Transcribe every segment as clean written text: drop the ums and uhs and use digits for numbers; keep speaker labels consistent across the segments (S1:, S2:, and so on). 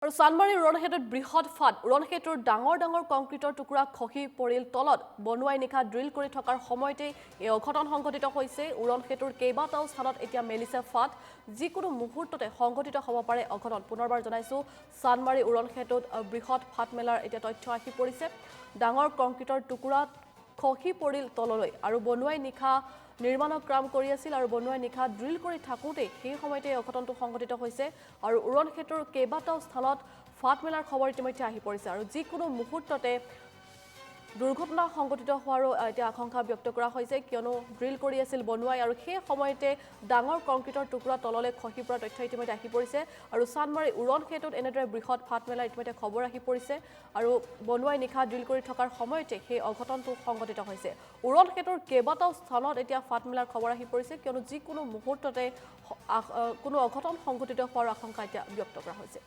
S1: আৰু চানমাৰী উৰণক্ষেত্ৰত বৃহৎ ফাট উৰণক্ষেত্ৰৰ ডাঙৰ কংক্ৰিটৰ টুকুৰা খহি পৰিল তলত বনুৱাই নিশা ড্ৰিল কৰি থকাৰ সময়তে এই অঘটন সংঘটিত হৈছে উৰণক্ষেত্ৰৰ কেইবাটাও স্থানত এতিয়া মেলিছে ফাট যিকোনো মুহূৰ্ততে সংঘটিত হ'ব পাৰে অঘটন পুনৰবাৰ জনাইছো চানমাৰী উৰণক্ষেত্ৰত বৃহৎ ফাট মেলাৰ এতিয়া তথ্য আহি পৰিছে ডাঙৰ কংক্ৰিটৰ টুকুৰা খহি পৰিল তললৈ আৰু বনুৱাই নিশা নিৰ্মাণৰ কাম কৰি আছিল আৰু বনুৱাই নিশা ড্ৰিল কৰি থাকোঁতে সেই সময়তে অঘটনটো সংঘটিত হৈছে আৰু উৰণক্ষেত্ৰৰ কেইবাটাও স্থানত ফাট মেলাৰ খবৰ ইতিমধ্যে আহি পৰিছে আৰু যিকোনো মুহূৰ্ততে দুৰ্ঘটনা সংঘটিত হোৱাৰো এতিয়া আশংকা ব্যক্ত কৰা হৈছে কিয়নো ড্ৰিল কৰি আছিল বনুৱাই আৰু সেই সময়তে ডাঙৰ কংক্ৰিটৰ টুকুৰা তললৈ খহি পৰাৰ তথ্য ইতিমধ্যে আহি পৰিছে আৰু চানমাৰী উৰণক্ষেত্ৰত এনেদৰে বৃহৎ ফাট মেলাৰ ইতিমধ্যে খবৰ আহি পৰিছে আৰু বনুৱাই নিশা ড্ৰিল কৰি থকাৰ সময়তে সেই অঘটনটো সংঘটিত হৈছে উৰণক্ষেত্ৰৰ কেইবাটাও স্থানত এতিয়া ফাট মেলাৰ খবৰ আহি পৰিছে কিয়নো যিকোনো মুহূৰ্ততে কোনো অঘটন সংঘটিত হোৱাৰ আশংকা এতিয়া ব্যক্ত কৰা হৈছে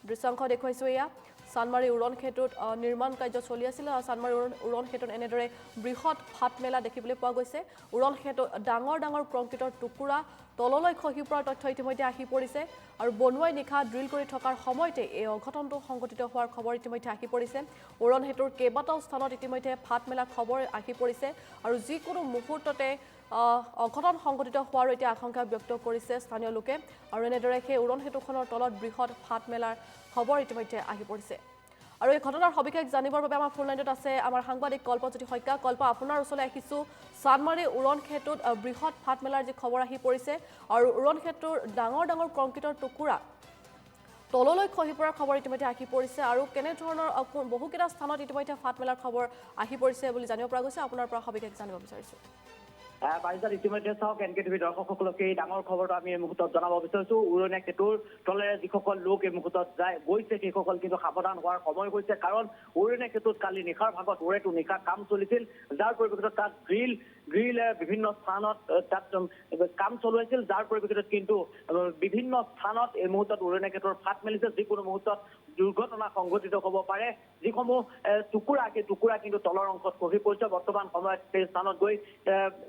S1: দৃশ্যাংশ দেখুৱাইছো এয়া চানমাৰী উৰণক্ষেত্ৰত নিৰ্মাণ কাৰ্য চলি আছিল চানমাৰী উৰণক্ষেত্ৰত এনেদৰে বৃহৎ ফাট মেলা দেখিবলৈ পোৱা গৈছে উৰণক্ষেত্ৰত ডাঙৰ কংক্ৰিটৰ টুকুৰা তললৈ খহি পৰাৰ তথ্য ইতিমধ্যে আহি পৰিছে আৰু বনুৱাই নিশা ড্ৰিল কৰি থকাৰ সময়তে এই অঘটনটো সংঘটিত হোৱাৰ খবৰ ইতিমধ্যে আহি পৰিছে উৰণক্ষেত্ৰৰ কেইবাটাও স্থানত ইতিমধ্যে ফাট মেলাৰ খবৰ আহি পৰিছে আৰু যিকোনো মুহূৰ্ততে অঘটন সংঘটিত হোৱাৰ এতিয়া আশংকা ব্যক্ত কৰিছে স্থানীয় লোকে আৰু এনেদৰে সেই উৰণক্ষেত্ৰখনৰ তলত বৃহৎ ফাট মেলাৰ খবৰ ইতিমধ্যে আহি পৰিছে আৰু এই ঘটনাৰ সবিশেষ জানিবৰ বাবে আমাৰ ফোন লাইনত আছে আমাৰ সাংবাদিক কল্পজ্যোতি শইকীয়া কল্প আপোনাৰ ওচৰলৈ আহিছোঁ চানমাৰী উৰণক্ষেত্ৰত বৃহৎ ফাট মেলাৰ যি খবৰ আহি পৰিছে আৰু উৰণক্ষেত্ৰৰ ডাঙৰ কংক্ৰিটৰ টুকুৰা তললৈ খহি পৰাৰ খবৰ ইতিমধ্যে আহি পৰিছে আৰু কেনেধৰণৰ বহুকেইটা স্থানত ইতিমধ্যে ফাট মেলাৰ খবৰ আহি পৰিছে বুলি জানিব পৰা গৈছে আপোনাৰ পৰা সবিশেষ জানিব বিচাৰিছোঁ
S2: পাৰিজাত ইতিমধ্যে চাওক NKTV দৰ্শকসকলক এই ডাঙৰ খবৰটো আমি এই মুহূৰ্তত জনাব বিচাৰিছোঁ উৰণীয়া সেতুৰ তলেৰে যিসকল লোক এই মুহূৰ্তত গৈছে সেইসকল কিন্তু সাৱধান হোৱাৰ সময় হৈছে কাৰণ উৰণীয়া সেতুত কালি নিশাৰ ভাগত ওৰেটো নিশা কাম চলিছিল যাৰ পৰিপ্ৰেক্ষিতত তাত গ্ৰিল বিভিন্ন স্থানত তাত কাম চলাইছিল যাৰ পৰিপ্ৰেক্ষিতত কিন্তু বিভিন্ন স্থানত এই মুহূৰ্তত উৰণীয়া সেতুৰ ফাট মেলিছে যিকোনো মুহূৰ্তত দুৰ্ঘটনা সংঘটিত হ'ব পাৰে যিসমূহ টুকুৰা সেই টুকুৰা কিন্তু তলৰ অংশত খহি পৰিছে বৰ্তমান সময়ত সেই স্থানত গৈ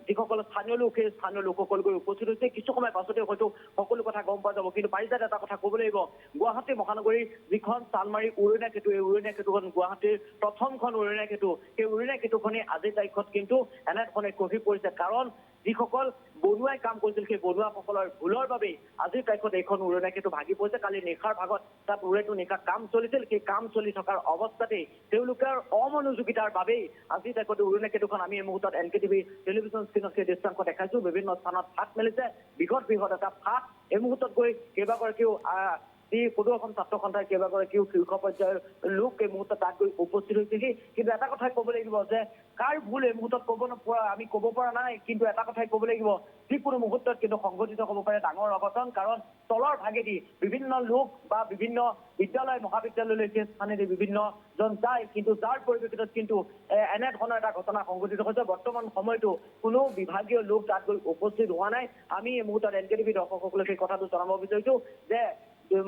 S2: যিসকল স্থানীয় লোক সেই স্থানীয় লোকসকল গৈ উপস্থিত হৈছে কিছু সময় পাছতে হয়তো সকলো কথা গম পোৱা যাব কিন্তু পাৰিজাত এটা কথা ক'ব লাগিব গুৱাহাটী মহানগৰীৰ যিখন চানমাৰী উৰণীয়া সেতু এই উৰণীয়া সেতুখন গুৱাহাটীৰ প্ৰথমখন উৰণীয়া সেতু সেই উৰণীয়া সেতুখনে আজিৰ তাৰিখত কিন্তু এনেধৰণে খহি পৰিছে কাৰণ যিসকল বনুৱাই কাম কৰিছিল সেই বনুৱাসকলৰ ভুলৰ বাবেই আজিৰ তাৰিখত এইখন উৰণীয়া সেতু ভাগি পৰিছে কালি নিশাৰ ভাগত তাত উৰেটো নিশা কাম চলিছিল সেই কাম চলি থকাৰ অৱস্থাতেই তেওঁলোকৰ অমনোযোগিতাৰ বাবেই আজিৰ তাৰিখত উৰণীয়া সেতুখন আমি এই মুহূৰ্তত NKTV টেলিভিছন স্ক্ৰীণত সেই দৃশ্যাংশ দেখাইছো বিভিন্ন স্থানত ফাট মেলিছে বৃহৎ এটা ফাট এই মুহূৰ্তত গৈ কেইবাগৰাকীও সদৌ ছাত্ৰ সন্থাৰ কেইবাগৰাকীও শীৰ্ষ পৰ্যায়ৰ লোক এই মুহূৰ্তত তাত গৈ উপস্থিত হৈছেহি কিন্তু এটা কথাই ক'ব লাগিব যে কাৰ ভুল এই মুহূৰ্তত আমি ক'ব পৰা নাই কিন্তু এটা কথাই ক'ব লাগিব যিকোনো মুহূৰ্তত কিন্তু সংঘটিত হ'ব পাৰে ডাঙৰ অঘটন কাৰণ তলৰ ভাগেদি বিভিন্ন লোক বা বিভিন্ন বিদ্যালয় মহাবিদ্যালয়লৈ সেই স্থানেদি বিভিন্নজন যায় কিন্তু যাৰ পৰিপ্ৰেক্ষিতত কিন্তু এনেধৰণৰ এটা ঘটনা সংঘটিত হৈছে বৰ্তমান সময়তো কোনো বিভাগীয় লোক তাত গৈ উপস্থিত হোৱা নাই আমি এই মুহূৰ্তত NKTV দৰ্শকসকলক সেই কথাটো জনাব বিচাৰিছোঁ যে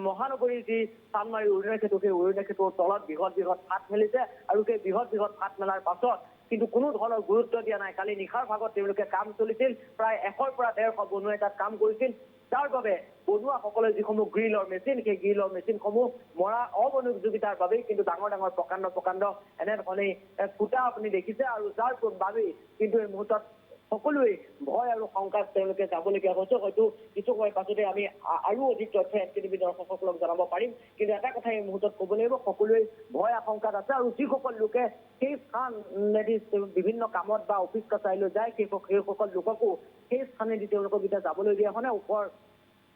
S2: মহানগৰীৰ যি চানমাৰী উৰণীয়া সেতু সেই উৰণীয়া সেতুৰ তলত বৃহৎ ফাট মেলিছে আৰু সেই বৃহৎ ফাট মেলাৰ পাছত কিন্তু কোনো ধৰণৰ গুৰুত্ব দিয়া নাই কালি নিশাৰ ভাগত তেওঁলোকে কাম চলিছিল প্ৰায় 100ৰ পৰা 150 বনুৱাই তাত কাম কৰিছিল যাৰ বাবে বনুৱাসকলে যিসমূহ গ্ৰিলৰ মেচিন সেই গ্ৰিলৰ মেচিনসমূহ মৰা অমনোযোগিতাৰ বাবেই কিন্তু ডাঙৰ প্ৰকাণ্ড এনেধৰণে ফুটা আপুনি দেখিছে আৰু যাৰ বাবেই কিন্তু এই মুহূৰ্তত সকলোৱে ভয় আৰু শংকাত তেওঁলোকে যাবলগীয়া হৈছে হয়তো কিছু সময় পাছতে আমি আৰু অধিক তথ্য NKTV দৰ্শকসকলক জনাব পাৰিম কিন্তু এটা কথা এই মুহূৰ্তত ক'ব লাগিব সকলোৱে ভয় আশংকাত আছে আৰু যিসকল লোকে সেই স্থানেদি বিভিন্ন কামত বা অফিচ কাছাৰীলৈ যায় সেইসকল লোককো সেই স্থানেদি তেওঁলোকক এতিয়া যাবলৈ দিয়া হয়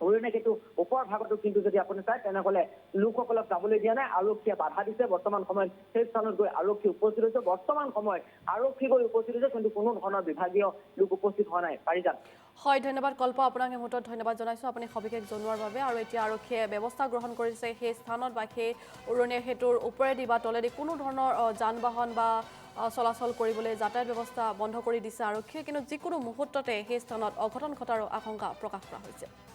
S2: উৰণীয়া সেতু ওপৰ ভাগতো কিন্তু যদি আপুনি চায় তেনেহ'লে লোকসকলক যাবলৈ দিয়া নাই আৰক্ষীয়ে বাধা দিছে বৰ্তমান সময়ত সেই স্থানত গৈ আৰক্ষী উপস্থিত হৈছে বৰ্তমান সময়ত আৰক্ষী গৈ উপস্থিত হৈছে কিন্তু কোনো ধৰণৰ বিভাগীয় লোক উপস্থিত হোৱা নাই পাৰিজাত
S1: হয় ধন্যবাদ কল্প আপোনাক এই মুহূৰ্তত ধন্যবাদ জনাইছোঁ আপুনি সবিশেষ জনোৱাৰ বাবে আৰু এতিয়া আৰক্ষীয়ে ব্যৱস্থা গ্ৰহণ কৰিছে সেই স্থানত বা সেই উৰণীয়া সেতুৰ ওপৰেদি বা তলেদি কোনো ধৰণৰ যান বাহন বা চলাচল কৰিবলৈ যাতায়াত ব্যৱস্থা বন্ধ কৰি দিছে আৰক্ষীয়ে কিন্তু যিকোনো মুহূৰ্ততে সেই স্থানত অঘটন ঘটাৰ আশংকা প্ৰকাশ কৰা হৈছে